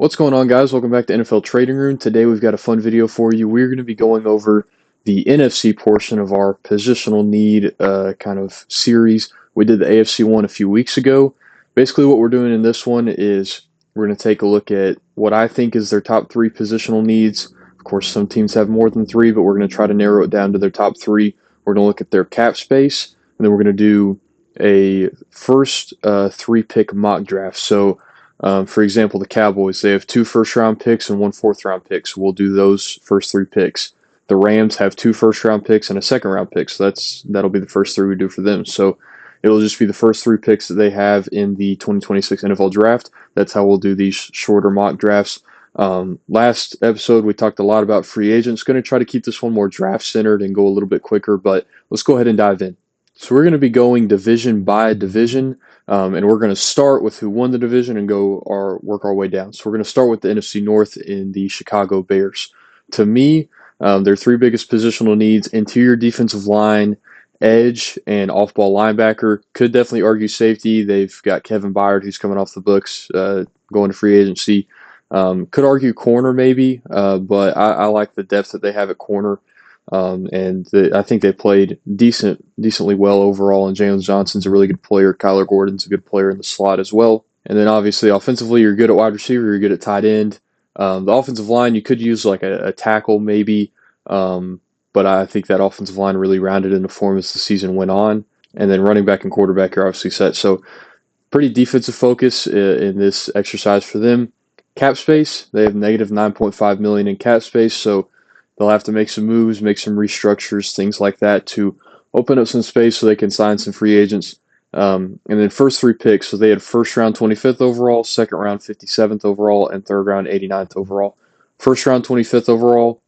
What's going on, guys? Welcome back to NFL Trading Room. Today we've got a fun video for you. We're going to be going over the NFC portion of our positional need kind of series. We did the AFC one a few weeks ago. Basically, what we're doing in this one is we're going to take a look at what I think is their top three positional needs. Of course, some teams have more than three, but we're going to try to narrow it down to their top three. We're going to look at their cap space, and then we're going to do a first three-pick mock draft. So for example, the Cowboys, they have two first-round picks and one fourth-round pick, so we'll do those first three picks. The Rams have two first-round picks and a second-round pick, so that'll be the first three we do for them. So it'll just be the first three picks that they have in the 2026 NFL Draft. That's how we'll do these shorter mock drafts. Last episode, we talked a lot about free agents. Going to try to keep this one more draft-centered and go a little bit quicker, but let's go ahead and dive in. So we're going to be going division by division. And we're going to start with who won the division and work our way down. So we're going to start with the NFC North in the Chicago Bears. To me, their three biggest positional needs: interior defensive line, edge, and off-ball linebacker. Could definitely argue safety. They've got Kevin Byard, who's coming off the books, going to free agency. Could argue corner maybe, but I like the depth that they have at corner. I think they played decently well overall, and James Johnson's a really good player. Kyler Gordon's a good player in the slot as well. And then obviously offensively, you're good at wide receiver, you're good at tight end. The offensive line, you could use like a tackle maybe, but I think that offensive line really rounded into form as the season went on. And then running back and quarterback are obviously set. So pretty defensive focus in this exercise for them. Cap space, they have negative $9.5 million in cap space, so they'll have to make some moves, make some restructures, things like that to open up some space so they can sign some free agents. And then first three picks, so they had first round 25th overall, second round 57th overall, and third round 89th overall. First round 25th overall,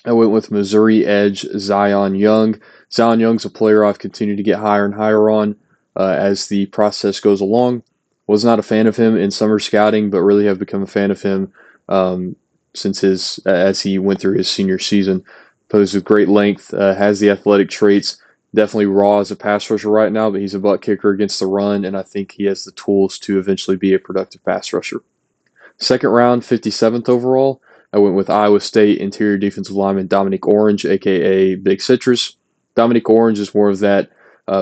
I went with Missouri edge Zion Young. Zion Young's a player I've continued to get higher and higher on as the process goes along. Was not a fan of him in summer scouting, but really have become a fan of him since as he went through his senior season. Poses with great length, has the athletic traits. Definitely raw as a pass rusher right now, but he's a butt kicker against the run, and I think he has the tools to eventually be a productive pass rusher. Second round, 57th overall, I went with Iowa State interior defensive lineman Dominic Orange, aka Big Citrus. Dominic Orange is more of that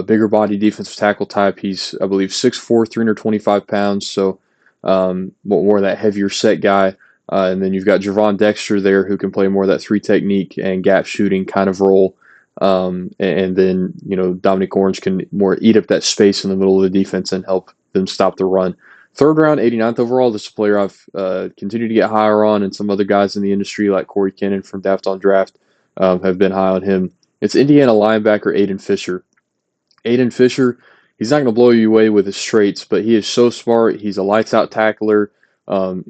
bigger body defensive tackle type. He's, I believe, 6'4", 325 pounds, so more of that heavier set guy. And then you've got Javon Dexter there, who can play more of that three technique and gap shooting kind of role. And then, Dominic Orange can more eat up that space in the middle of the defense and help them stop the run. Third round, 89th overall, this is a player I've continued to get higher on, and some other guys in the industry like Corey Kennan from Daft on Draft have been high on him. It's Indiana linebacker Aiden Fisher. Aiden Fisher, he's not going to blow you away with his traits, but he is so smart. He's a lights-out tackler.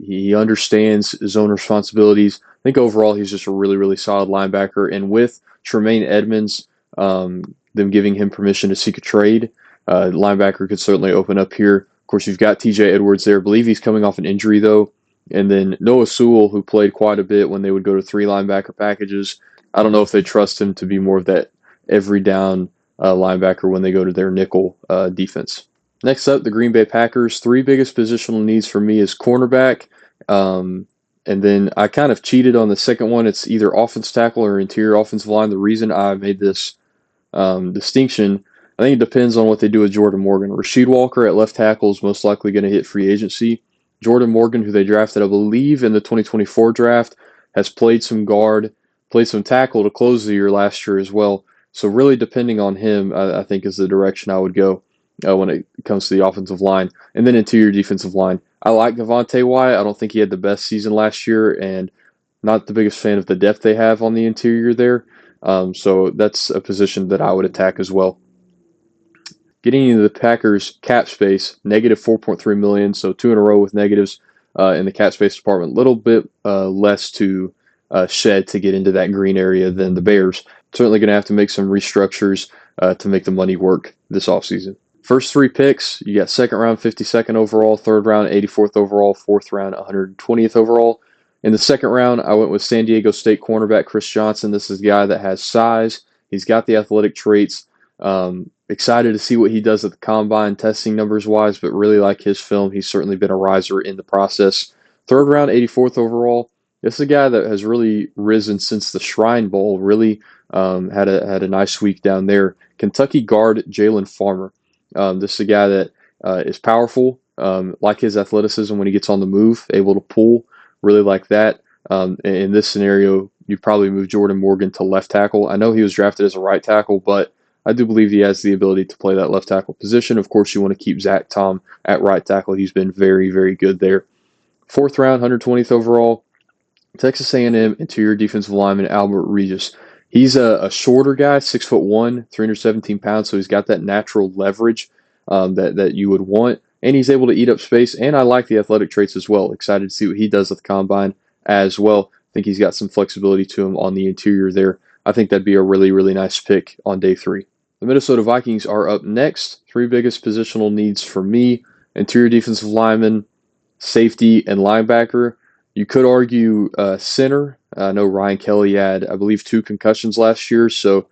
He understands his own responsibilities. I think overall he's just a really, really solid linebacker. And with Tremaine Edmonds, them giving him permission to seek a trade, linebacker could certainly open up here. Of course, you've got TJ Edwards there. I believe he's coming off an injury, though. And then Noah Sewell, who played quite a bit when they would go to three linebacker packages. I don't know if they trust him to be more of that every down linebacker when they go to their nickel defense. Next up, the Green Bay Packers. Three biggest positional needs for me is cornerback. And then I kind of cheated on the second one. It's either offensive tackle or interior offensive line. The reason I made this distinction, I think it depends on what they do with Jordan Morgan. Rasheed Walker at left tackle is most likely going to hit free agency. Jordan Morgan, who they drafted, I believe, in the 2024 draft, has played some guard, played some tackle to close the year last year as well. So really depending on him, I think is the direction I would go when it comes to the offensive line. And then interior defensive line. I like Devontae Wyatt. I don't think he had the best season last year, and not the biggest fan of the depth they have on the interior there. So that's a position that I would attack as well. Getting into the Packers' cap space, negative $4.3 million, so two in a row with negatives in the cap space department. A little bit less to shed to get into that green area than the Bears. Certainly going to have to make some restructures to make the money work this offseason. First three picks, you got second round, 52nd overall, third round, 84th overall, fourth round, 120th overall. In the second round, I went with San Diego State cornerback Chris Johnson. This is a guy that has size. He's got the athletic traits. Excited to see what he does at the combine testing numbers wise, but really like his film. He's certainly been a riser in the process. Third round, 84th overall. This is a guy that has really risen since the Shrine Bowl. Really had a nice week down there. Kentucky guard Jalen Farmer. This is a guy that is powerful, like his athleticism when he gets on the move, able to pull, really like that. In this scenario, you probably move Jordan Morgan to left tackle. I know he was drafted as a right tackle, but I do believe he has the ability to play that left tackle position. Of course, you want to keep Zach Tom at right tackle. He's been very, very good there. Fourth round, 120th overall, Texas A&M interior defensive lineman Albert Regis. He's a shorter guy, 6'1", 317 pounds, so he's got that natural leverage that you would want, and he's able to eat up space. And I like the athletic traits as well. Excited to see what he does at the combine as well. I think he's got some flexibility to him on the interior there. I think that'd be a really, really nice pick on day 3. The Minnesota Vikings are up next. 3 biggest positional needs for me: interior defensive lineman, safety, and linebacker. You could argue center. I know Ryan Kelly had, I believe, 2 concussions last year, so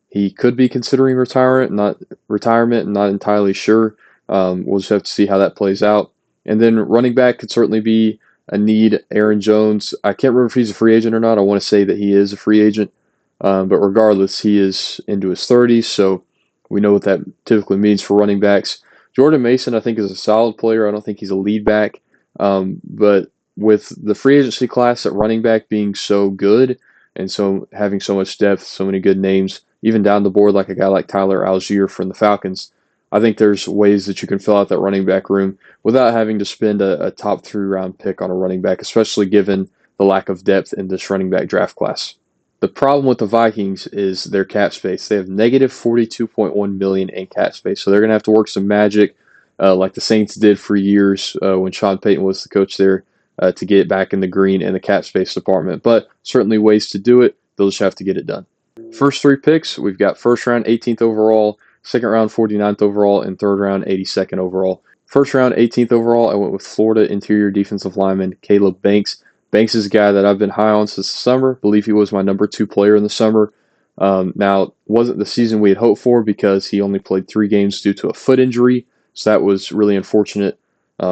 he could be considering retirement. Not entirely sure. We'll just have to see how that plays out. And then running back could certainly be a need. Aaron Jones. I can't remember if he's a free agent or not. I want to say that he is a free agent, but regardless, he is into his 30s, so we know what that typically means for running backs. Jordan Mason, I think, is a solid player. I don't think he's a lead back, but with the free agency class at running back being so good and so having so much depth, so many good names, even down the board like a guy like Tyler Algier from the Falcons, I think there's ways that you can fill out that running back room without having to spend a top 3-round pick on a running back, especially given the lack of depth in this running back draft class. The problem with the Vikings is their cap space. They have negative $42.1 million in cap space, so they're going to have to work some magic, like the Saints did for years when Sean Payton was the coach there, to get it back in the green in the cap space department. But certainly ways to do it. They'll just have to get it done. First 3 picks, we've got first round 18th overall, second round 49th overall, and third round 82nd overall. First round 18th overall, I went with Florida interior defensive lineman Caleb Banks. Banks is a guy that I've been high on since the summer. I believe he was my number 2 player in the summer. Now, wasn't the season we had hoped for because he only played 3 games due to a foot injury, so that was really unfortunate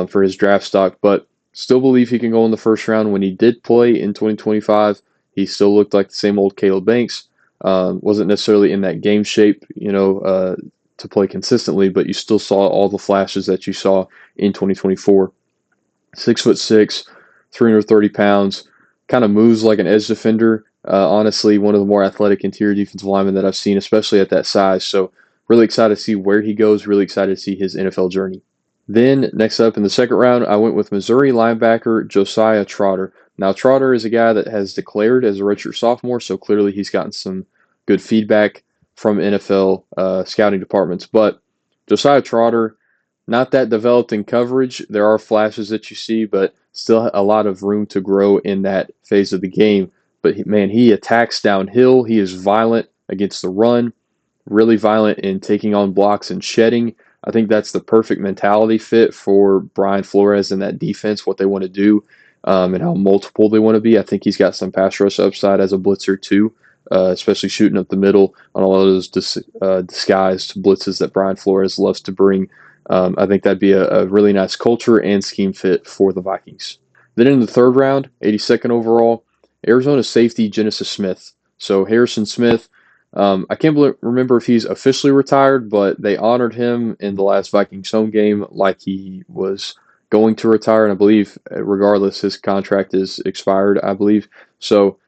for his draft stock, but still believe he can go in the first round. When he did play in 2025, he still looked like the same old Caleb Banks. Wasn't necessarily in that game shape, to play consistently, but you still saw all the flashes that you saw in 2024. 6'6", 330 pounds, kind of moves like an edge defender. Honestly, one of the more athletic interior defensive linemen that I've seen, especially at that size. So really excited to see where he goes, really excited to see his NFL journey. Then, next up in the second round, I went with Missouri linebacker Josiah Trotter. Now, Trotter is a guy that has declared as a redshirt sophomore, so clearly he's gotten some good feedback from NFL scouting departments. But Josiah Trotter, not that developed in coverage. There are flashes that you see, but still a lot of room to grow in that phase of the game. But, man, he attacks downhill. He is violent against the run, really violent in taking on blocks and shedding. I think that's the perfect mentality fit for Brian Flores and that defense, what they want to do, and how multiple they want to be. I think he's got some pass rush upside as a blitzer too, especially shooting up the middle on a lot of those disguised blitzes that Brian Flores loves to bring. I think that'd be a really nice culture and scheme fit for the Vikings. Then in the third round, 82nd overall, Arizona safety Genesis Smith. So Harrison Smith, I can't remember if he's officially retired, but they honored him in the last Vikings home game like he was going to retire. And I believe, regardless, his contract is expired, I believe. So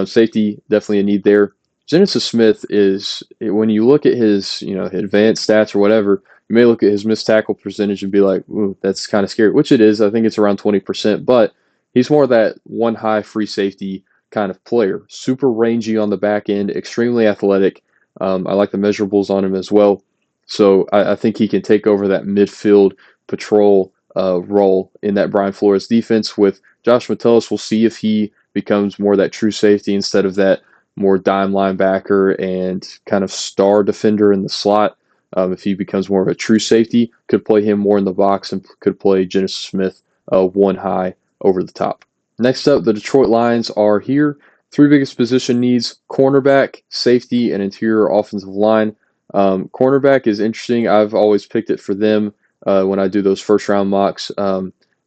safety, definitely a need there. Genesis Smith is, when you look at his advanced stats or whatever, you may look at his missed tackle percentage and be like, ooh, that's kind of scary, which it is. I think it's around 20%, but he's more that one high free safety kind of player. Super rangy on the back end, extremely athletic. I like the measurables on him as well. So I think he can take over that midfield patrol role in that Brian Flores defense with Josh Metellus. We'll see if he becomes more that true safety instead of that more dime linebacker and kind of star defender in the slot. If he becomes more of a true safety, could play him more in the box and could play Genesis Smith one high over the top. Next up, the Detroit Lions are here. 3 biggest position needs: cornerback, safety, and interior offensive line. Cornerback is interesting. I've always picked it for them when I do those first-round mocks.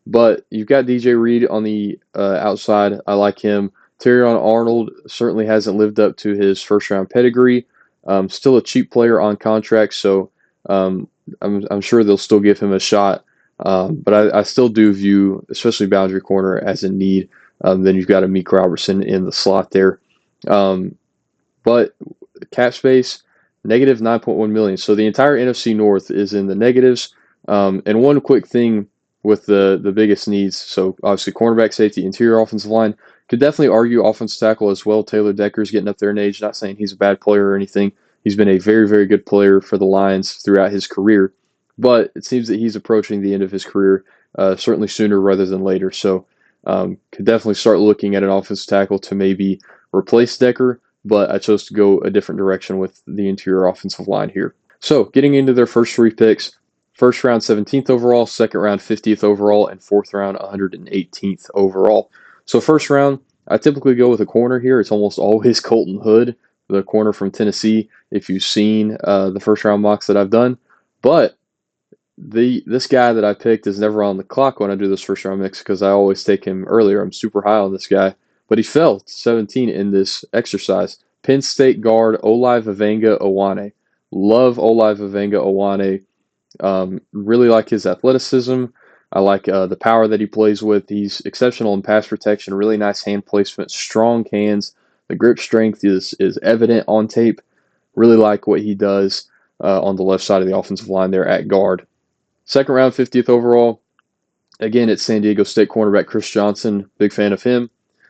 But you've got DJ Reed on the outside. I like him. Terrion Arnold certainly hasn't lived up to his first round pedigree. Still a cheap player on contract, so um, I'm sure they'll still give him a shot. But I still do view, especially boundary corner, as a need. Then you've got a Meek Robertson in the slot there. Um, but cap space, negative 9.1 million. So the entire NFC North is in the negatives. And one quick thing with the biggest needs, so obviously cornerback, safety, interior offensive line, could definitely argue offensive tackle as well. Taylor Decker's getting up there in age. Not saying he's a bad player or anything. He's been a very, very good player for the Lions throughout his career. But it seems that he's approaching the end of his career, certainly sooner rather than later. So could definitely start looking at an offensive tackle to maybe replace Decker, but I chose to go a different direction with the interior offensive line here. So getting into their first three picks, first round 17th overall, second round 50th overall, and fourth round 118th overall. So first round, I typically go with a corner here. It's almost always Colton Hood, the corner from Tennessee, if you've seen the first round mocks that I've done. But this guy that I picked is never on the clock when I do this first round mix because I always take him earlier. I'm super high on this guy, but he fell to 17 in this exercise. Penn State guard Olai Vavanga-Owane. Love Olai Vavanga-Owane. Really like his athleticism. I like the power that he plays with. He's exceptional in pass protection, really nice hand placement, strong hands. The grip strength is evident on tape. Really like what he does on the left side of the offensive line there at guard. Second round, 50th overall. Again, it's San Diego State cornerback Chris Johnson. Big fan of him.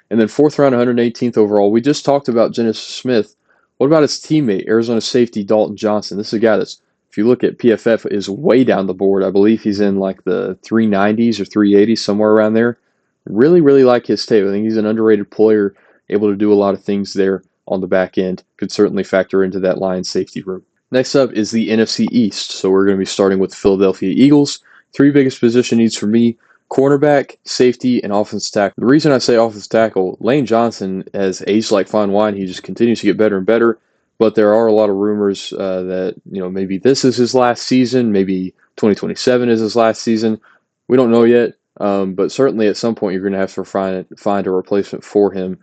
And then fourth round, 118th overall. We just talked about Genesis Smith. What about his teammate, Arizona safety Dalton Johnson? This is a guy that's, if you look at PFF, is way down the board. I believe he's in like the 390s or 380s, somewhere around there. Really, really like his tape. I think he's an underrated player, able to do a lot of things there on the back end. Could certainly factor into that Lions safety room. Next up is the NFC East. So we're going to be starting with the Philadelphia Eagles. Three biggest position needs for me: cornerback, safety, and offensive tackle. The reason I say offensive tackle, Lane Johnson has aged like fine wine. He just continues to get better and better. But there are a lot of rumors that maybe this is his last season, maybe 2027 is his last season. We don't know yet, but certainly at some point you're going to have to find a replacement for him.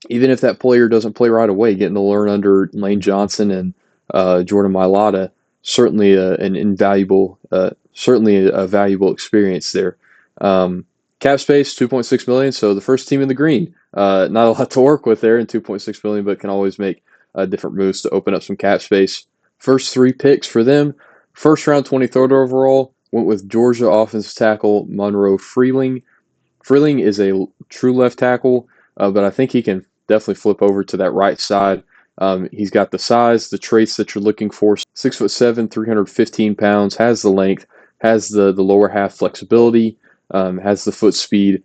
Even if that player doesn't play right away, getting to learn under Lane Johnson and Jordan Mailata, certainly an invaluable, certainly a valuable experience there. Cap space, 2.6 million, so the first team in the green. Not a lot to work with there in 2.6 million, but can always make different moves to open up some cap space. First three picks for them: first round, 23rd overall, went with Georgia offensive tackle Monroe Freeling. Freeling is a true left tackle, but I think he can definitely flip over to that right side. He's got the size, the traits that you're looking for. 6'7", 315 pounds, has the length, has the lower half flexibility, has the foot speed,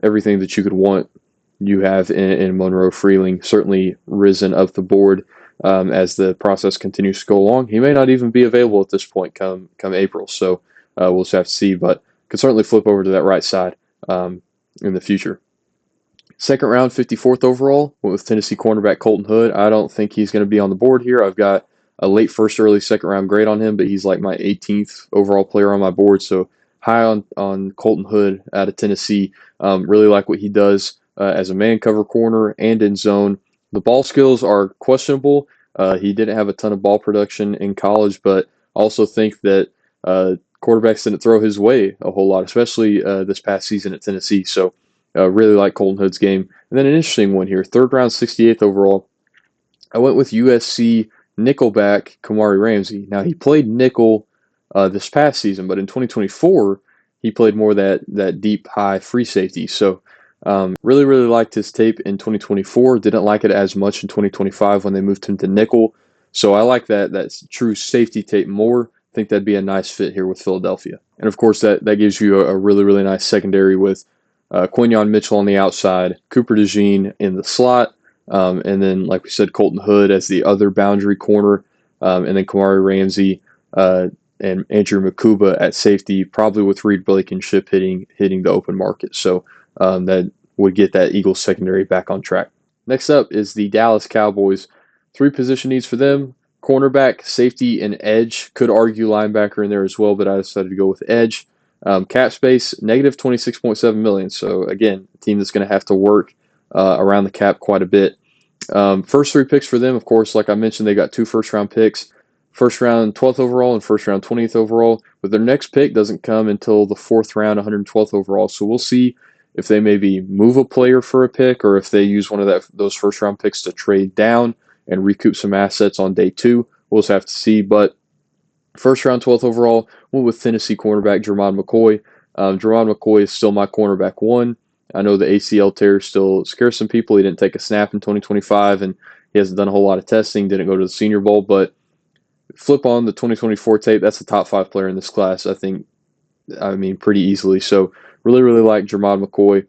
everything that you could want. You have in Monroe Freeling. Certainly risen up the board as the process continues to go along. He may not even be available at this point come April, so we'll just have to see. But could certainly flip over to that right side in the future. Second round, 54th overall, went with Tennessee cornerback Colton Hood. I don't think he's going to be on the board here. I've got a late first, early second round grade on him, but he's like my 18th overall player on my board. So high on Colton Hood out of Tennessee. Really like what he does as a man cover corner and in zone. The ball skills are questionable. He didn't have a ton of ball production in college, but also think that quarterbacks didn't throw his way a whole lot, especially this past season at Tennessee. So really like Colton Hood's game. And then an interesting one here, third round, 68th overall. I went with USC nickelback Kamari Ramsey. Now, he played nickel this past season, but in 2024, he played more that deep, high free safety. So really, really liked his tape in 2024. Didn't like it as much in 2025 when they moved him to nickel. So I like that true safety tape more. I think that'd be a nice fit here with Philadelphia. And of course, that gives you a really, really nice secondary with Quinyon Mitchell on the outside, Cooper DeJean in the slot, and then, like we said, Colton Hood as the other boundary corner, and then Kamari Ramsey and Andrew Makuba at safety, probably with Reed Blankenship hitting the open market. So that would get that Eagles secondary back on track. Next up is the Dallas Cowboys. Three position needs for them: cornerback, safety, and edge. Could argue linebacker in there as well, but I decided to go with edge. Cap space negative 26.7 million. So again, a team that's going to have to work around the cap quite a bit. First three picks for them, of course, like I mentioned, they got 2 first-round picks, first round 12th overall and first round 20th overall. But their next pick doesn't come until the 4th round, 112th overall. So we'll see if they maybe move a player for a pick, or if they use one of those first-round picks to trade down and recoup some assets on day 2. We'll just have to see. But first round 12th overall, went with Tennessee cornerback Jermon McCoy. Jermon McCoy is still my cornerback 1. I know the ACL tear still scares some people. He didn't take a snap in 2025, and he hasn't done a whole lot of testing, didn't go to the Senior Bowl. But flip on the 2024 tape, that's the top 5 player in this class, I mean, pretty easily. So really, really like Jermon McCoy.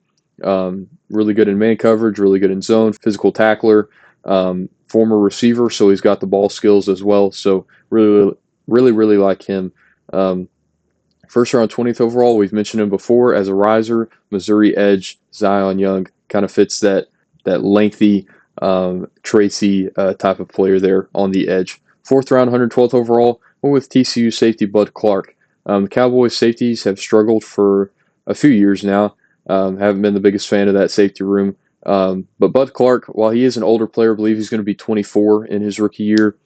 Really good in man coverage, really good in zone, physical tackler, former receiver, so he's got the ball skills as well. So really like him. First round 20th overall, we've mentioned him before as a riser. Missouri edge, Zion Young, kind of fits that lengthy Tracy type of player there on the edge. 4th round, 112th overall, went with TCU safety Bud Clark. Cowboys safeties have struggled for a few years now. Haven't been the biggest fan of that safety room. But Bud Clark, while he is an older player, I believe he's going to be 24 in his rookie year.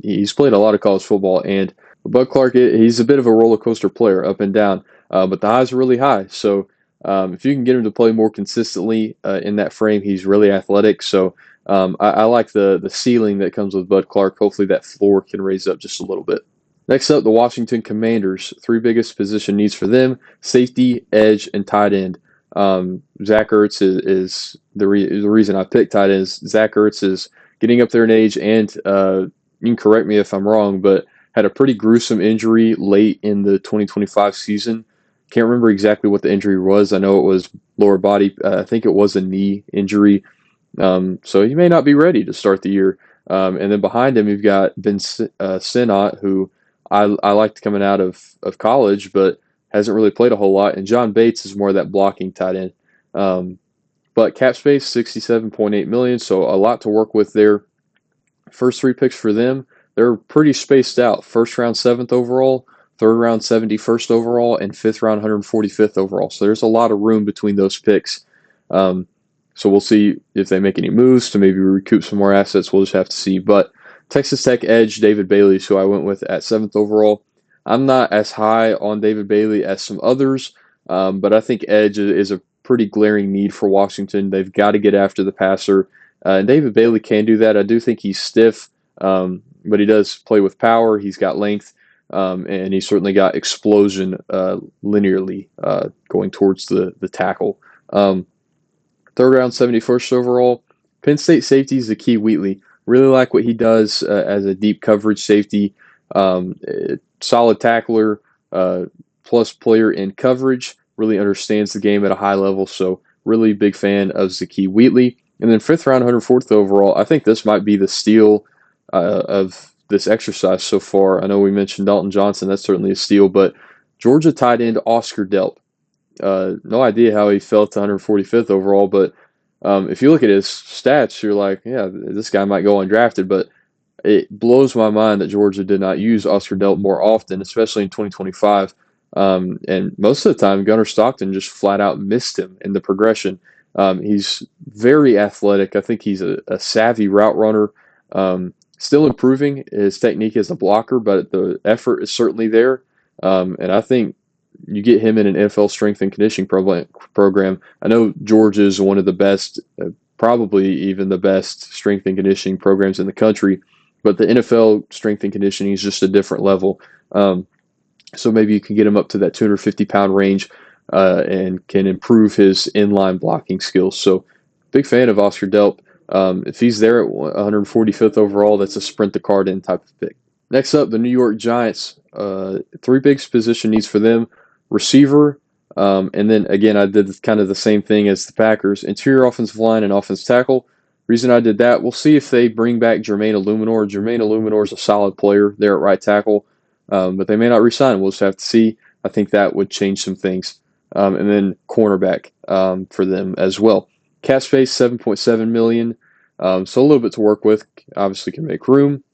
He's played a lot of college football, and Bud Clark, he's a bit of a roller coaster player, up and down, but the highs are really high. So if you can get him to play more consistently in that frame, he's really athletic. So I like the ceiling that comes with Bud Clark. Hopefully that floor can raise up just a little bit. Next up, the Washington Commanders. 3 biggest position needs for them: safety, edge, and tight end. Zach Ertz is the reason I picked tight ends. Zach Ertz is getting up there in age, and you can correct me if I'm wrong, but had a pretty gruesome injury late in the 2025 season. Can't remember exactly what the injury was. I know it was lower body. I think it was a knee injury. So he may not be ready to start the year. And then behind him, you've got Ben Sinnott, who I liked coming out of college, but hasn't really played a whole lot. And John Bates is more of that blocking tight end. But cap space, $67.8 million, so a lot to work with there. First 3 picks for them, they're pretty spaced out. First round 7th overall, 3rd round 71st overall, and 5th round 145th overall. So there's a lot of room between those picks. So we'll see if they make any moves to maybe recoup some more assets. We'll just have to see. But Texas Tech edge David Bailey, who I went with at 7th overall. I'm not as high on David Bailey as some others, but I think edge is a pretty glaring need for Washington. They've got to get after the passer. And David Bailey can do that. I do think he's stiff, but he does play with power. He's got length, and he's certainly got explosion linearly going towards the tackle. 3rd round, 71st overall. Penn State safety is Zakee Wheatley. Really like what he does as a deep coverage safety. Solid tackler, plus player in coverage. Really understands the game at a high level. So really big fan of Zakee Wheatley. And then 5th round, 104th overall. I think this might be the steal of this exercise so far. I know we mentioned Dalton Johnson. That's certainly a steal. But Georgia tight end Oscar Delp. No idea how he fell to 145th overall, but if you look at his stats, you're like, yeah, this guy might go undrafted, but it blows my mind that Georgia did not use Oscar Delp more often, especially in 2025. And most of the time, Gunnar Stockton just flat out missed him in the progression. He's very athletic. I think he's a savvy route runner. Still improving his technique as a blocker, but the effort is certainly there. And I think you get him in an NFL strength and conditioning program. I know Georgia is one of the best, probably even the best strength and conditioning programs in the country, but the NFL strength and conditioning is just a different level. So maybe you can get him up to that 250-pound range and can improve his inline blocking skills. So big fan of Oscar Delp. If he's there at 145th overall, that's a sprint the card in type of pick. Next up, the New York Giants. 3 big position needs for them: receiver, and then again, I did kind of the same thing as the Packers: interior offensive line and offensive tackle. Reason I did that, we'll see if they bring back Jermaine Illuminor. Jermaine Illuminor is a solid player there at right tackle, but they may not re-sign him. We'll just have to see. I think that would change some things. And then cornerback for them as well. Cap space, $7.7 million, so a little bit to work with. Obviously can make room.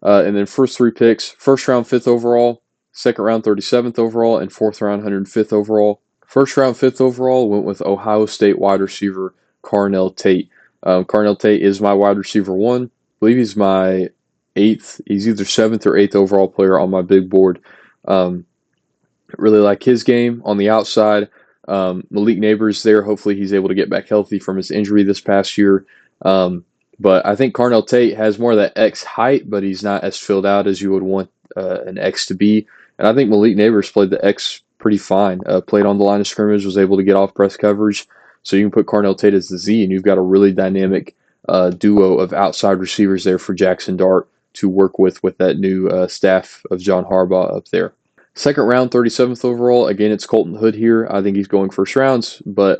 And then first 3 picks: first round, 5th overall, Second round, 37th overall, and fourth round, 105th overall. First round, 5th overall, went with Ohio State wide receiver Carnell Tate. Carnell Tate is my wide receiver one. I believe he's my eighth. He's either 7th or 8th overall player on my big board. Really like his game on the outside. Malik Neighbors there. Hopefully he's able to get back healthy from his injury this past year. But I think Carnell Tate has more of that X height, but he's not as filled out as you would want an X to be. And I think Malik Neighbors played the X pretty fine. Played on the line of scrimmage, was able to get off press coverage. So you can put Carnell Tate as the Z, and you've got a really dynamic duo of outside receivers there for Jackson Dart to work with that new staff of John Harbaugh up there. Second round, 37th overall. Again, it's Colton Hood here. I think he's going first rounds, but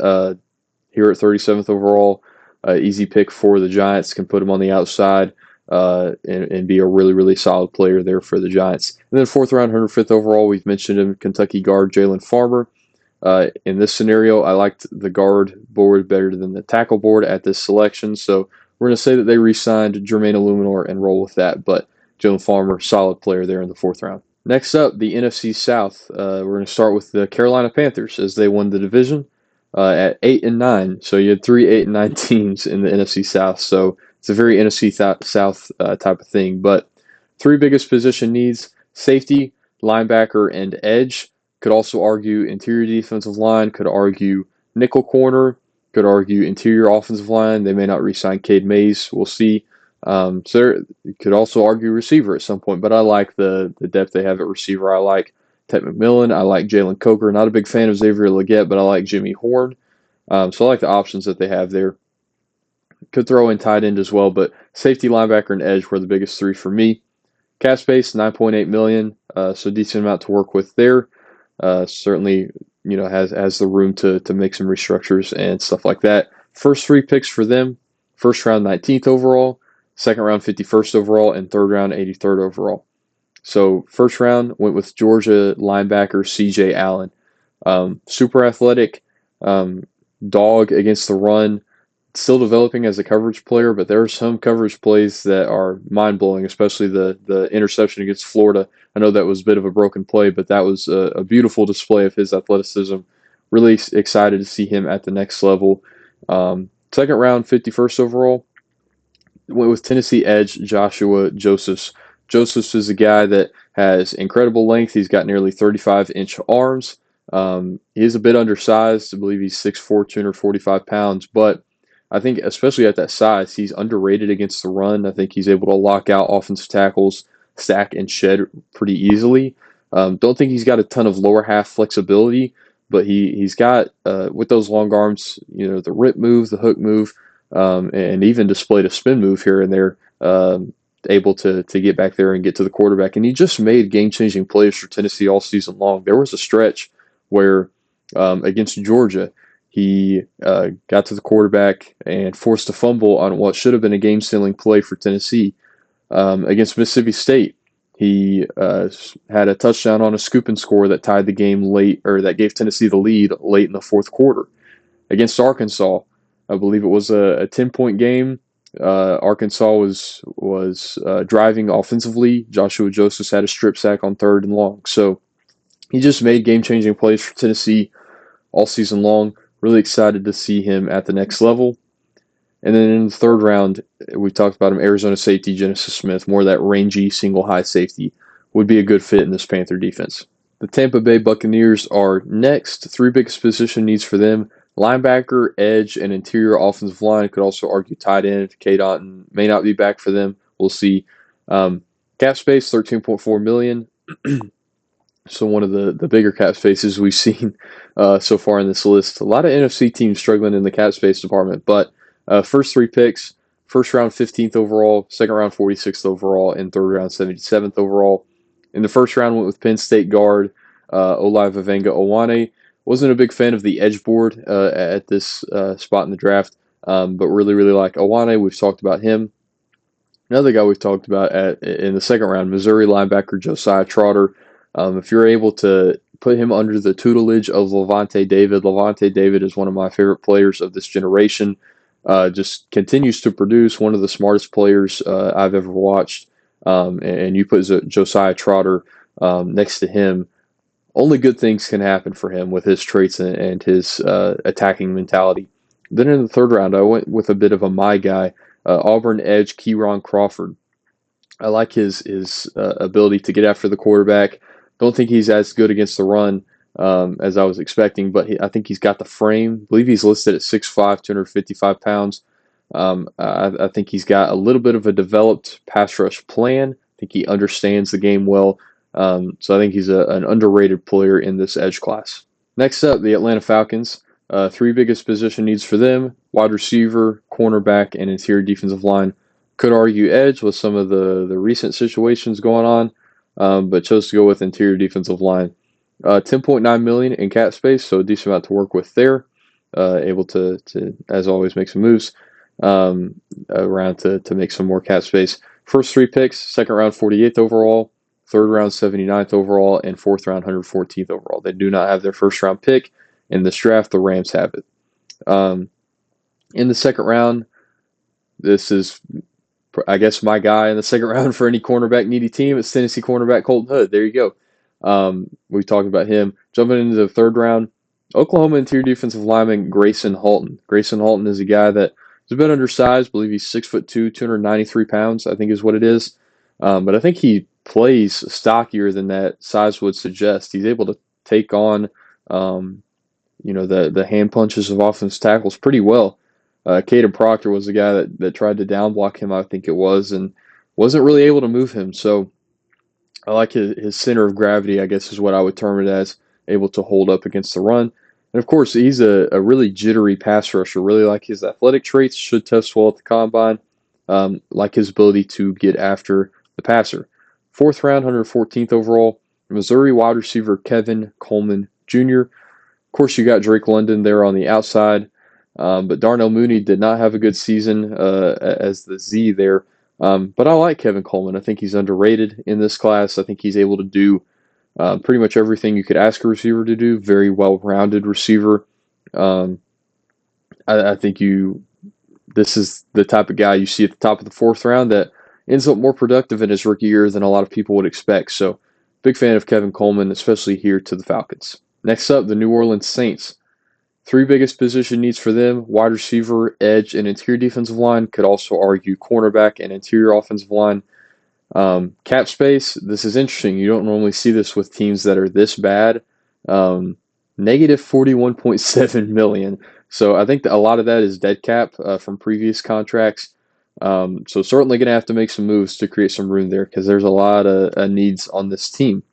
here at 37th overall, easy pick for the Giants. Can put him on the outside and be a really, really solid player there for the Giants. And then fourth round, 105th overall, we've mentioned him, Kentucky guard Jalen Farmer. In this scenario, I liked the guard board better than the tackle board at this selection, so we're going to say that they re-signed Jermaine Illuminor and roll with that, but Jalen Farmer, solid player there in the fourth round. Next up, the NFC South. We're going to start with the Carolina Panthers as they won the division at 8-9. So you had 3 8-9 teams in the NFC South. So it's a very NFC South type of thing. But three biggest position needs: safety, linebacker, and edge. Could also argue interior defensive line. Could argue nickel corner. Could argue interior offensive line. They may not re-sign Cade Mays. We'll see. So you could also argue receiver at some point, but I like the depth they have at receiver. I like Ted McMillan. I like Jalen Coker. Not a big fan of Xavier Legette, but I like Jimmy Horn. So I like the options that they have there. Could throw in tight end as well, but safety, linebacker, and edge were the biggest three for me. Cap space, $9.8 million, so decent amount to work with there. Certainly, has the room to make some restructures and stuff like that. First three picks for them: first round, 19th overall. Second round, 51st overall, and third round, 83rd overall. So first round went with Georgia linebacker C.J. Allen. Super athletic, dog against the run, still developing as a coverage player, but there are some coverage plays that are mind-blowing, especially the interception against Florida. I know that was a bit of a broken play, but that was a beautiful display of his athleticism. Really excited to see him at the next level. Second round, 51st overall. Went with Tennessee edge Joshua Josephs. Josephs is a guy that has incredible length. He's got nearly 35-inch arms. He is a bit undersized. I believe he's 6'4", 245 pounds. But I think, especially at that size, he's underrated against the run. I think he's able to lock out offensive tackles, stack, and shed pretty easily. Don't think he's got a ton of lower half flexibility, but he's got, with those long arms, the rip move, the hook move, and even displayed a spin move here and there, able to get back there and get to the quarterback. And he just made game-changing plays for Tennessee all season long. There was a stretch where against Georgia, he got to the quarterback and forced a fumble on what should have been a game-sealing play for Tennessee. Against Mississippi State, he had a touchdown on a scoop and score that tied the game late, or that gave Tennessee the lead late in the fourth quarter. Against Arkansas, I believe it was a 10-point game. Arkansas was driving offensively. Joshua Josephs had a strip sack on third and long. So he just made game-changing plays for Tennessee all season long. Really excited to see him at the next level. And then in the third round, we talked about him, Arizona safety Genesis Smith, more that rangy single high safety, would be a good fit in this Panther defense. The Tampa Bay Buccaneers are next. Three biggest position needs for them: linebacker, edge, and interior offensive line. Could also argue tight end. Cade Otton may not be back for them. We'll see. Cap space, $13.4 million. So one of the bigger cap spaces we've seen so far in this list. A lot of NFC teams struggling in the cap space department, but first three picks: first round, 15th overall, second round, 46th overall, and third round, 77th overall. In the first round, went with Penn State guard Olai Vavenga-Owane. Wasn't a big fan of the edge board at this spot in the draft, but really, really like Owane. We've talked about him. Another guy we've talked about in the second round, Missouri linebacker Josiah Trotter. If you're able to put him under the tutelage of Levante David. Levante David is one of my favorite players of this generation. Just continues to produce, one of the smartest players I've ever watched. And you put Josiah Trotter next to him, only good things can happen for him with his traits and his attacking mentality. Then in the third round, I went with a bit of a my guy, Auburn edge Keyron Crawford. I like his ability to get after the quarterback. Don't think he's as good against the run as I was expecting, but I think he's got the frame. I believe he's listed at 6'5", 255 pounds. I think he's got a little bit of a developed pass rush plan. I think he understands the game well. So I think he's an underrated player in this edge class. Next up, the Atlanta Falcons. Three biggest position needs for them: wide receiver, cornerback, and interior defensive line. Could argue edge with some of the recent situations going on, but chose to go with interior defensive line. 10.9 million in cap space, so a decent amount to work with there. Able to as always make some moves around to make some more cap space. First three picks: second round 48th overall, third round 79th overall, and fourth round 114th overall. They do not have their first round pick in this draft. The Rams have it. In the second round, this is, I guess, my guy in the second round for any cornerback needy team. It's Tennessee cornerback Colton Hood. There you go. We talked about him. Jumping into the third round, Oklahoma interior defensive lineman Grayson Halton. Grayson Halton is a guy that is a bit undersized. I believe he's 6'2", 293 pounds, I think is what it is. But I think he plays stockier than that size would suggest. He's able to take on, the hand punches of offensive tackles pretty well. Caden Proctor was the guy that tried to down block him, I think it was, and wasn't really able to move him. So I like his center of gravity, I guess is what I would term it as, able to hold up against the run. And of course, he's a really jittery pass rusher. Really like his athletic traits, should test well at the combine. Like his ability to get after the passer. Fourth round, 114th overall, Missouri wide receiver Kevin Coleman Jr. Of course, you got Drake London there on the outside. But Darnell Mooney did not have a good season as the Z there. But I like Kevin Coleman. I think he's underrated in this class. I think he's able to do pretty much everything you could ask a receiver to do. Very well-rounded receiver. I think this is the type of guy you see at the top of the fourth round that ends up more productive in his rookie year than a lot of people would expect. So big fan of Kevin Coleman, especially here to the Falcons. Next up, the New Orleans Saints. Three biggest position needs for them: wide receiver, edge, and interior defensive line. Could also argue cornerback and interior offensive line. Cap space, this is interesting. You don't normally see this with teams that are this bad. Negative 41.7 million. So I think that a lot of that is dead cap from previous contracts. So certainly going to have to make some moves to create some room there because there's a lot of needs on this team.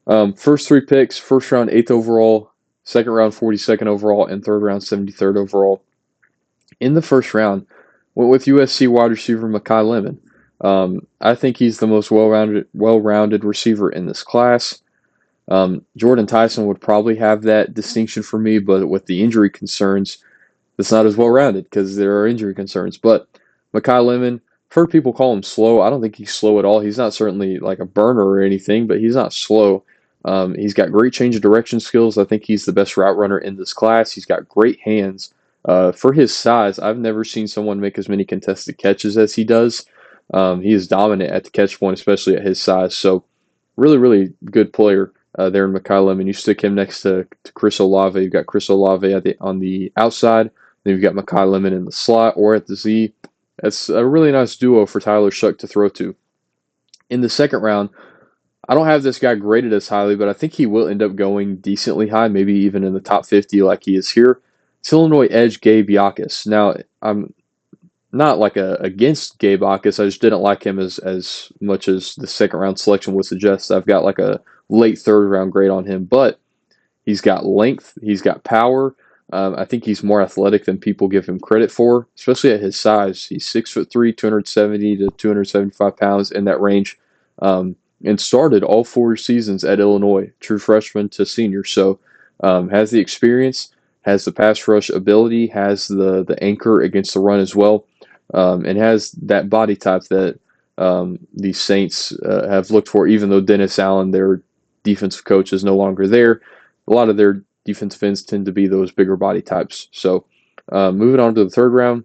First three picks: first round 8th overall, second round 42nd overall, and third round 73rd overall. In the first round, went with USC wide receiver Mekhi Lemon. I think he's the most well-rounded receiver in this class. Jordan Tyson would probably have that distinction for me, but with the injury concerns, it's not as well-rounded because there are injury concerns. But Mekhi Lemon, I've heard people call him slow. I don't think he's slow at all. He's not certainly like a burner or anything, but he's not slow. He's got great change of direction skills. I think he's the best route runner in this class. He's got great hands. For his size, I've never seen someone make as many contested catches as he does. He is dominant at the catch point, especially at his size. So really, really good player there in Mekhi Lemon. You stick him next to Chris Olave. You've got Chris Olave on the outside. Then you've got Mekhi Lemon in the slot or at the Z. That's a really nice duo for Tyler Shuck to throw to. In the second round, I don't have this guy graded as highly, but I think he will end up going decently high, maybe even in the top 50 like he is here. It's Illinois edge Gabe Yakus. Now, I'm not like against Gabe Yakus. I just didn't like him as much as the second round selection would suggest. I've got like a late third round grade on him, but he's got length, he's got power. I think he's more athletic than people give him credit for, especially at his size. He's 6'3", 270 to 275 pounds, in that range, and started all 4 seasons at Illinois, true freshman to senior. So has the experience, has the pass rush ability, has the anchor against the run as well, and has that body type that the Saints have looked for, even though Dennis Allen, their defensive coach, is no longer there. A lot of their defensive ends tend to be those bigger body types. So moving on to the third round,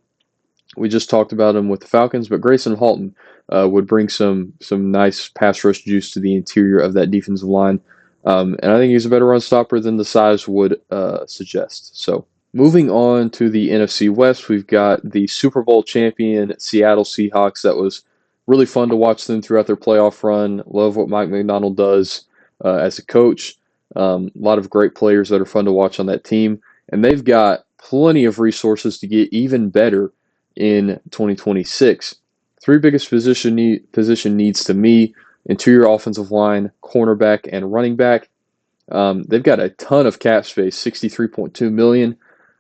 We just talked about him with the Falcons, but Grayson Halton would bring some nice pass rush juice to the interior of that defensive line. And I think he's a better run stopper than the size would suggest. So moving on to the NFC West, we've got the Super Bowl champion Seattle Seahawks. That was really fun to watch them throughout their playoff run. Love what Mike McDonald does as a coach. A lot of great players that are fun to watch on that team. And they've got plenty of resources to get even better in 2026. Three biggest position needs to me: interior offensive line, cornerback, and running back. They've got a ton of cap space, $63.2 million.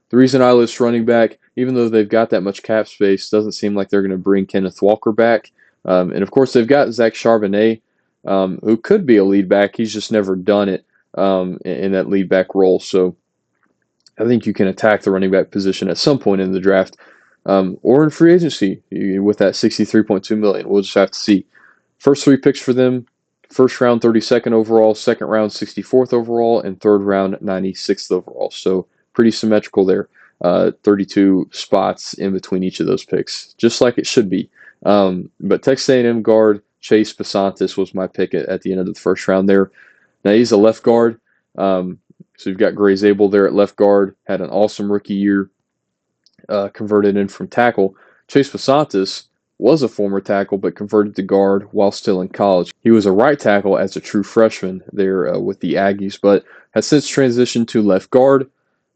The reason I list running back, even though they've got that much cap space, doesn't seem like they're going to bring Kenneth Walker back. And of course, they've got Zach Charbonnet, who could be a lead back. He's just never done it in that lead back role. So I think you can attack the running back position at some point in the draft, or in free agency with that $63.2 million. We'll just have to see. First three picks for them: first round 32nd overall, second round 64th overall, and third round 96th overall. So pretty symmetrical there. 32 spots in between each of those picks, just like it should be. But Texas A&M guard Chase Pasantis was my pick at the end of the first round there. Now he's a left guard. So you've got Gray Zabel there at left guard, had an awesome rookie year, converted in from tackle. Chase Pasantis was a former tackle, but converted to guard while still in college. He was a right tackle as a true freshman there with the Aggies, but has since transitioned to left guard.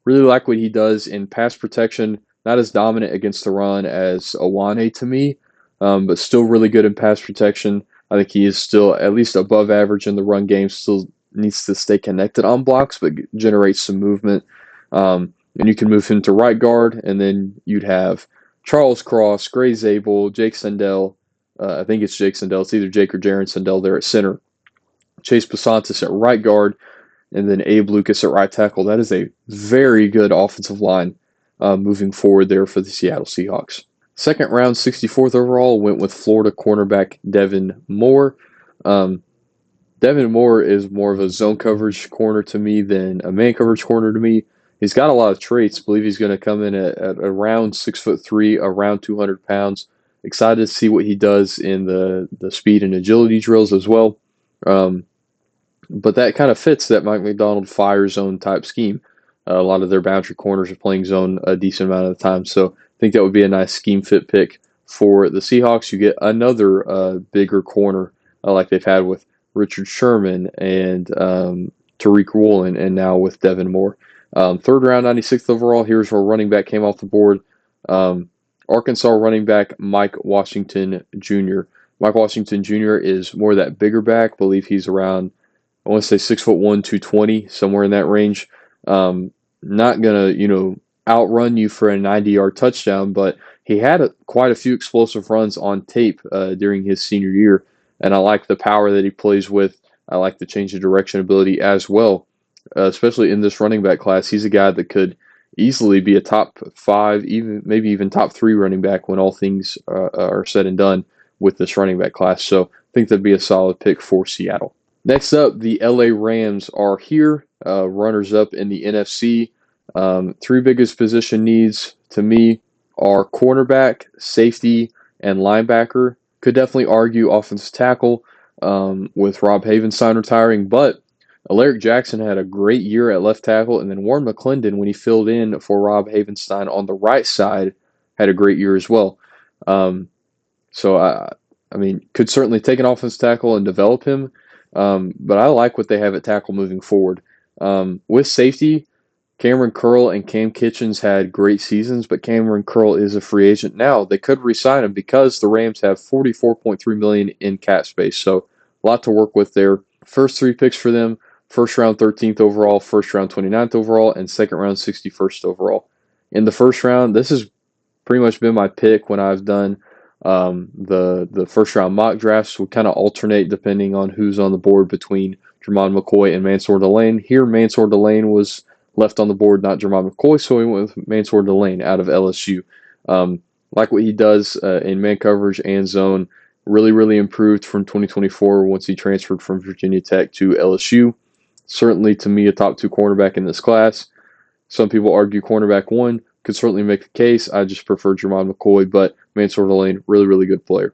Really like what he does in pass protection. Not as dominant against the run as Awane to me, but still really good in pass protection. I think he is still at least above average in the run game. Still needs to stay connected on blocks, but generates some movement. And you can move him to right guard, and then you'd have Charles Cross, Gray Zabel, Jake Sendell. I think it's Jake Sendell. It's either Jake or Jaron Sendell there at center. Chase Pasantis at right guard, and then Abe Lucas at right tackle. That is a very good offensive line moving forward there for the Seattle Seahawks. Second round, 64th overall, went with Florida cornerback Devin Moore. Devin Moore is more of a zone coverage corner to me than a man coverage corner to me. He's got a lot of traits. I believe he's going to come in at around 6'3", around 200 pounds. Excited to see what he does in the speed and agility drills as well. But that kind of fits that Mike McDonald fire zone type scheme. A lot of their boundary corners are playing zone a decent amount of the time. So I think that would be a nice scheme fit pick for the Seahawks. You get another bigger corner like they've had with Richard Sherman and Tariq Woolen, and now with Devin Moore. Third round, 96th overall. Here's where running back came off the board. Arkansas running back Mike Washington Jr. Mike Washington Jr. is more that bigger back. I believe he's around, I want to say 6'1", 220, somewhere in that range. Not gonna, outrun you for a 90-yard touchdown, but he had quite a few explosive runs on tape during his senior year, and I like the power that he plays with. I like the change of direction ability as well, especially in this running back class. He's a guy that could easily be a top 5, maybe even top 3 running back when all things are said and done with this running back class. So I think that'd be a solid pick for Seattle. Next up, the LA Rams are here, runners up in the NFC. Three biggest position needs to me are cornerback, safety, and linebacker. Could definitely argue offensive tackle with Rob Havenstein retiring, but Alaric Jackson had a great year at left tackle, and then Warren McClendon, when he filled in for Rob Havenstein on the right side, had a great year as well. Could certainly take an offensive tackle and develop him, but I like what they have at tackle moving forward. With safety, Cameron Curl and Cam Kitchens had great seasons, but Cameron Curl is a free agent now. They could re-sign him because the Rams have $44.3 million in cap space, so a lot to work with there. First 3 picks for them: first round 13th overall, first round 29th overall, and second round 61st overall. In the first round, this has pretty much been my pick when I've done the first round mock drafts. We kind of alternate depending on who's on the board between Jermon McCoy and Mansour Delane. Here, Mansour Delane was left on the board, not Jermon McCoy, so we went with Mansour Delane out of LSU. Like what he does in man coverage and zone. Really, really improved from 2024 once he transferred from Virginia Tech to LSU. Certainly, to me, a top 2 cornerback in this class. Some people argue cornerback 1, could certainly make the case. I just prefer Jermon McCoy, but Mansour Lane, really, really good player.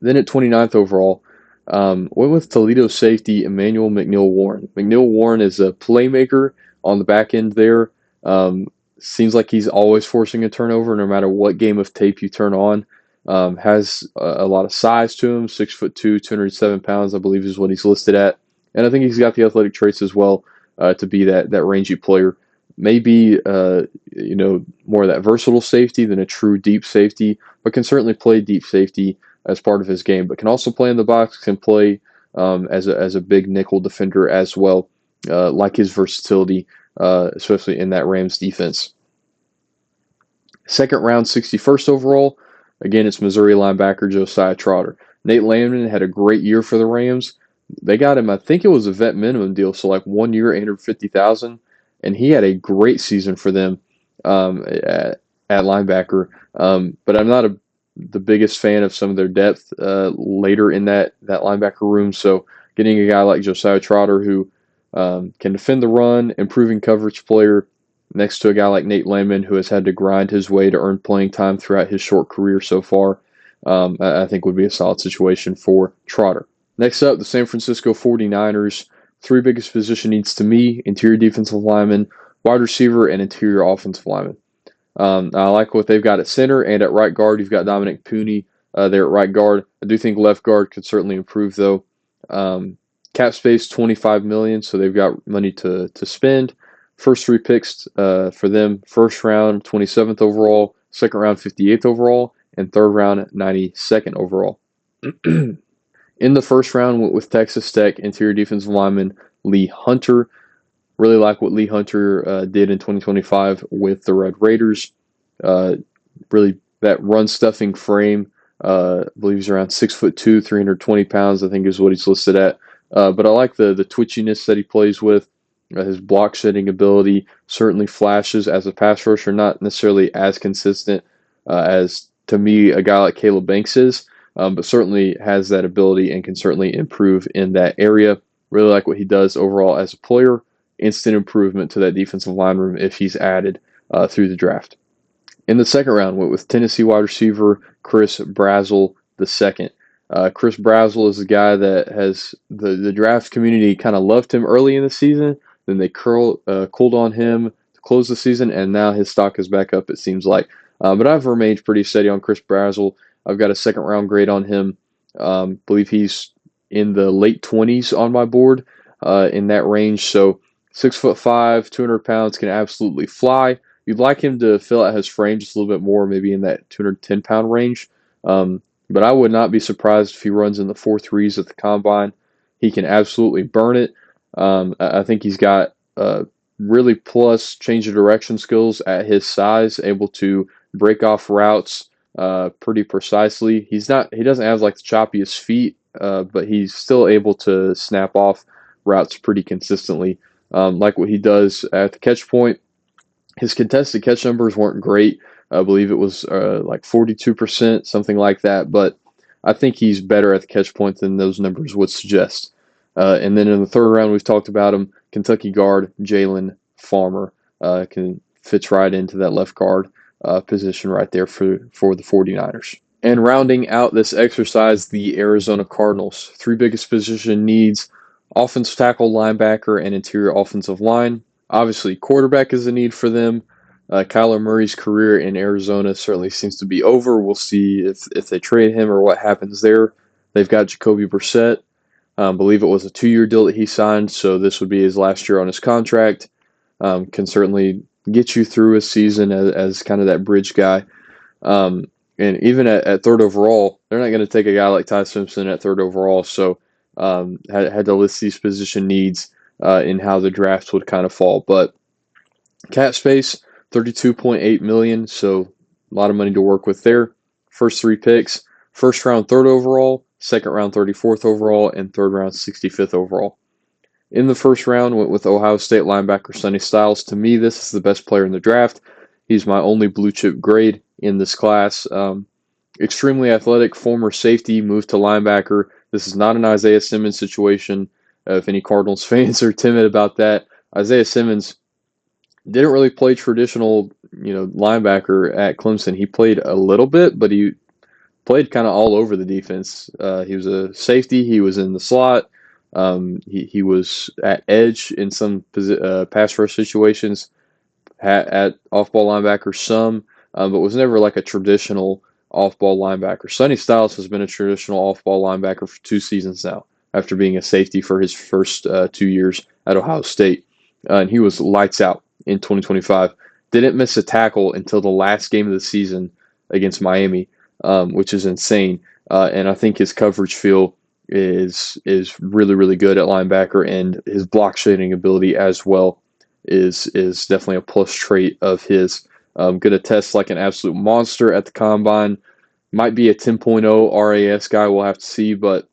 Then at 29th overall, went with Toledo safety Emmanuel McNeil-Warren. McNeil-Warren is a playmaker on the back end there. Um, Seems like he's always forcing a turnover no matter what game of tape you turn on. Has a lot of size to him, 6'2", 207 pounds, I believe is what he's listed at. And I think he's got the athletic traits as well to be that rangy player. Maybe more of that versatile safety than a true deep safety, but can certainly play deep safety as part of his game, but can also play in the box, can play as a big nickel defender as well, like his versatility, especially in that Rams defense. Second round, 61st overall, again, it's Missouri linebacker Josiah Trotter. Nate Landman had a great year for the Rams. They got him, I think it was a vet minimum deal, so like 1 year, $850,000, and he had a great season for them at linebacker. But I'm not the biggest fan of some of their depth later in that linebacker room. So getting a guy like Josiah Trotter who can defend the run, improving coverage player, next to a guy like Nate Landman who has had to grind his way to earn playing time throughout his short career so far, I think would be a solid situation for Trotter. Next up, the San Francisco 49ers. Three biggest position needs to me: interior defensive lineman, wide receiver, and interior offensive lineman. I like what they've got at center and at right guard. You've got Dominic Pooney there at right guard. I do think left guard could certainly improve though. Cap space $25 million, so they've got money to spend. First three picks for them: first round 27th overall, second round 58th overall, and third round 92nd overall. In the first round, went with Texas Tech interior defensive lineman Lee Hunter. Really like what Lee Hunter did in 2025 with the Red Raiders. Really that run stuffing frame. I believe he's around 6'2", 320 pounds, I think is what he's listed at. But I like the twitchiness that he plays with. His block shedding ability certainly flashes as a pass rusher, not necessarily as consistent as, to me, a guy like Caleb Banks is, but certainly has that ability and can certainly improve in that area. Really like what he does overall as a player. Instant improvement to that defensive line room if he's added through the draft. In the second round, went with Tennessee wide receiver Chris Brazzell II. Chris Brazzell is a guy that has the draft community kind of loved him early in the season. Then they cooled on him to close the season, and now his stock is back up, it seems like. But I've remained pretty steady on Chris Brazzell. I've got a second round grade on him. Believe he's in the late 20s on my board in that range. So 6'5", 200 pounds, can absolutely fly. You'd like him to fill out his frame just a little bit more, maybe in that 210-pound range. But I would not be surprised if he runs in the 4.3s at the combine. He can absolutely burn it. I think he's got really plus change of direction skills at his size, able to break off routes pretty precisely. He doesn't have like the choppiest feet, but he's still able to snap off routes pretty consistently. Like what he does at the catch point. His contested catch numbers weren't great. I believe it was like 42%, something like that. But I think he's better at the catch point than those numbers would suggest. And then in the third round, we've talked about him. Kentucky guard Jalen Farmer fits right into that left guard position right there for the 49ers. And rounding out this exercise, the Arizona Cardinals. Three biggest position needs: offensive tackle, linebacker, and interior offensive line. Obviously, quarterback is a need for them. Kyler Murray's career in Arizona certainly seems to be over. We'll see if they trade him or what happens there. They've got Jacoby Brissett. I believe it was a 2-year deal that he signed, so this would be his last year on his contract. Can certainly get you through a season as kind of that bridge guy. And even at third overall, they're not going to take a guy like Ty Simpson at third overall, so had to list these position needs in how the drafts would kind of fall. But cap space, $32.8 million, so a lot of money to work with there. First three picks: first round 3rd overall, second round 34th overall, and third round 65th overall. In the first round, went with Ohio State linebacker Sonny Styles. To me, this is the best player in the draft. He's my only blue chip grade in this class. Extremely athletic, former safety, moved to linebacker. This is not an Isaiah Simmons situation. If any Cardinals fans are timid about that, Isaiah Simmons didn't really play traditional, linebacker at Clemson. He played a little bit, but he played kind of all over the defense. He was a safety. He was in the slot. He was at edge in some pass rush situations, at off-ball linebacker some, but was never like a traditional off-ball linebacker. Sonny Styles has been a traditional off-ball linebacker for 2 seasons now, after being a safety for his first 2 years at Ohio State. And he was lights out in 2025. Didn't miss a tackle until the last game of the season against Miami, which is insane. And I think his coverage feel is really, really good at linebacker, and his block shedding ability as well is definitely a plus trait of his. Going to test like an absolute monster at the combine. Might be a 10.0 RAS guy. We'll have to see, but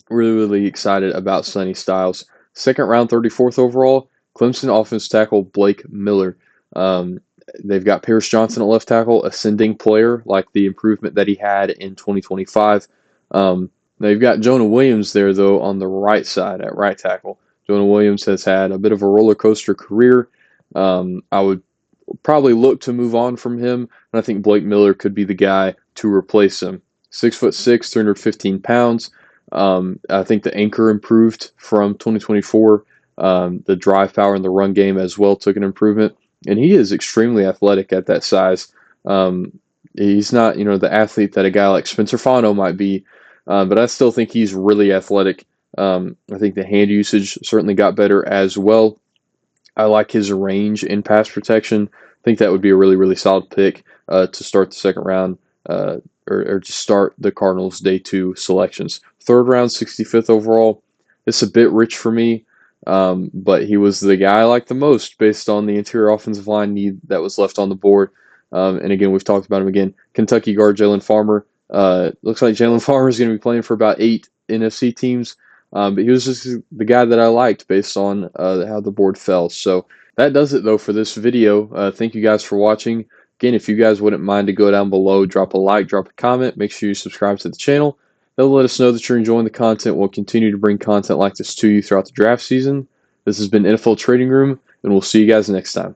really, really excited about Sonny Styles. Second round, 34th overall, Clemson offensive tackle Blake Miller. They've got Paris Johnson at left tackle, ascending player, like the improvement that he had in 2025. They've got Jonah Williams there, though, on the right side at right tackle. Jonah Williams has had a bit of a roller coaster career. I would probably look to move on from him, and I think Blake Miller could be the guy to replace him. 6'6", 315 pounds. I think the anchor improved from 2024. The drive power in the run game as well took an improvement, and he is extremely athletic at that size. He's not, the athlete that a guy like Spencer Fano might be, but I still think he's really athletic. I think the hand usage certainly got better as well. I like his range in pass protection. I think that would be a really, really solid pick to start the second round, or to start the Cardinals' day 2 selections. Third round, 65th overall. It's a bit rich for me, but he was the guy I liked the most based on the interior offensive line need that was left on the board. And again, we've talked about him again. Kentucky guard Jalen Farmer. Looks like Jalen Farmer is going to be playing for about 8 NFC teams. But he was just the guy that I liked based on how the board fell. So that does it, though, for this video. Thank you guys for watching. Again, if you guys wouldn't mind to go down below, drop a like, drop a comment, make sure you subscribe to the channel. That'll let us know that you're enjoying the content. We'll continue to bring content like this to you throughout the draft season. This has been NFL Trading Room, and we'll see you guys next time.